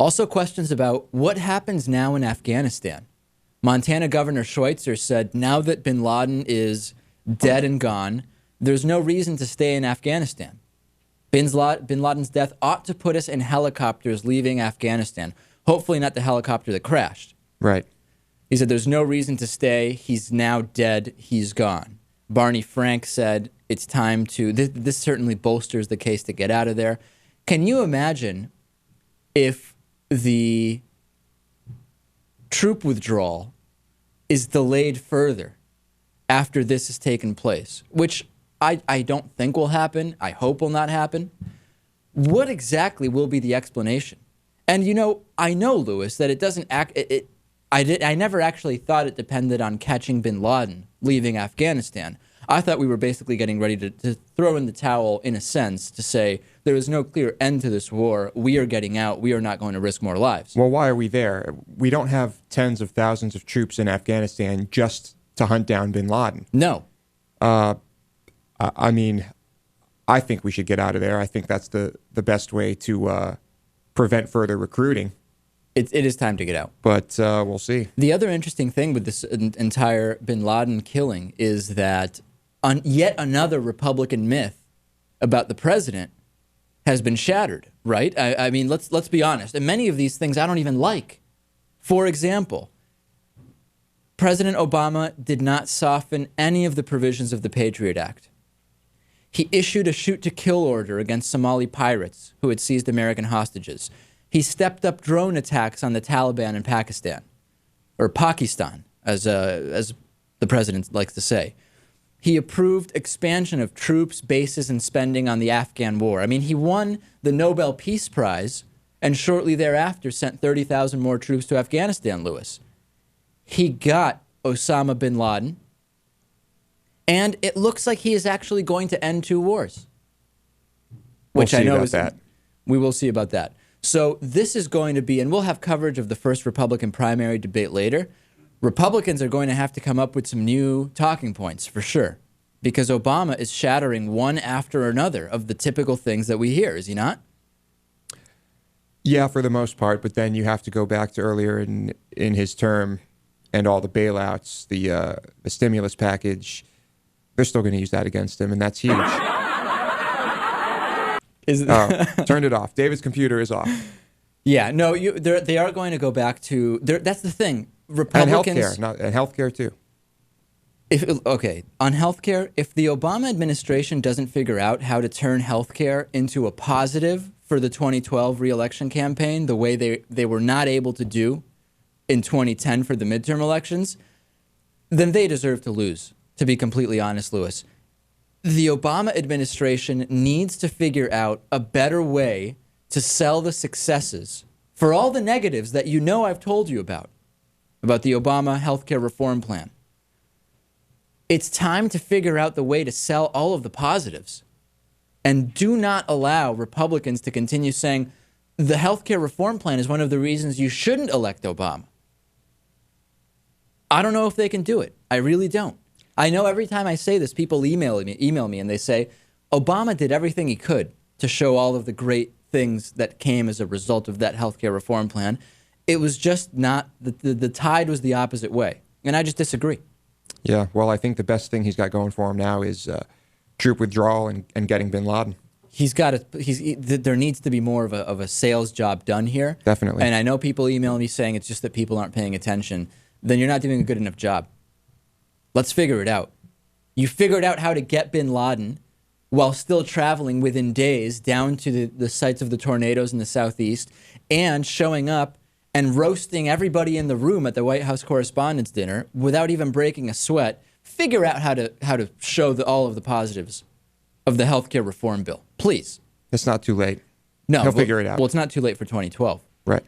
Also questions about what happens now in Afghanistan. Montana Governor Schweitzer said now that bin Laden is dead and gone, there's no reason to stay in Afghanistan. Bin Laden's death ought to put us in helicopters leaving Afghanistan. Hopefully not the helicopter that crashed. Right. He said there's no reason to stay. He's now dead. He's gone. Barney Frank said it's time to... This certainly bolsters the case to get out of there. Can you imagine if the troop withdrawal is delayed further after this has taken place, which I don't think will happen. I hope will not happen. What exactly will be the explanation? And, you know, I know, Lewis, that it doesn't act... I never actually thought it depended on catching bin Laden leaving Afghanistan. I thought we were basically getting ready to throw in the towel, in a sense, to say there is no clear end to this war. We are getting out. We are not going to risk more lives. Well, why are we there? We don't have tens of thousands of troops in Afghanistan just to hunt down bin Laden. No. I mean, I think we should get out of there. I think that's the best way to prevent further recruiting. It is time to get out. But we'll see. The other interesting thing with this entire bin Laden killing is that yet another Republican myth about the president has been shattered, right? I mean, let's be honest. And many of these things I don't even like. For example, President Obama did not soften any of the provisions of the Patriot Act. He issued a shoot-to-kill order against Somali pirates who had seized American hostages. He stepped up drone attacks on the Taliban in Pakistan, or Pakistan, as the president likes to say. He approved expansion of troops, bases, and spending on the Afghan war. I mean, he won the Nobel Peace Prize and shortly thereafter sent 30,000 more troops to Afghanistan, Lewis. He got Osama bin Laden, and it looks like he is actually going to end two wars. Which I know is that. We will see about that. So this is going to be, and we'll have coverage of the first Republican primary debate later. Republicans are going to have to come up with some new talking points for sure, because Obama is shattering one after another of the typical things that we hear, is he not? Yeah, for the most part, but then you have to go back to earlier in his term and all the bailouts, the stimulus package. They're still going to use that against him, and that's huge. Turned it off. David's computer is off. Yeah, no, they are going to go back to... That's the thing. Republicans... And healthcare, too. On healthcare, if the Obama administration doesn't figure out how to turn healthcare into a positive for the 2012 re-election campaign, the way they were not able to do in 2010 for the midterm elections, then they deserve to lose, to be completely honest, Lewis. The Obama administration needs to figure out a better way to sell the successes for all the negatives that you know I've told you about the Obama healthcare reform plan. It's time to figure out the way to sell all of the positives. And do not allow Republicans to continue saying the healthcare reform plan is one of the reasons you shouldn't elect Obama. I don't know if they can do it. I really don't. I know every time I say this, people email me and they say, Obama did everything he could to show all of the great things that came as a result of that healthcare reform plan. It was just not, the tide was the opposite way. And I just disagree. Yeah, well, I think the best thing he's got going for him now is troop withdrawal and getting bin Laden. There needs to be more of a sales job done here. Definitely. And I know people email me saying it's just that people aren't paying attention. Then you're not doing a good enough job. Let's figure it out. You figured out how to get bin Laden while still traveling within days down to the sites of the tornadoes in the southeast and showing up and roasting everybody in the room at the White House Correspondents' Dinner without even breaking a sweat. Figure out how to show all of the positives of the healthcare reform bill. Please. It's not too late. No. He'll figure it out. Well, it's not too late for 2012. Right.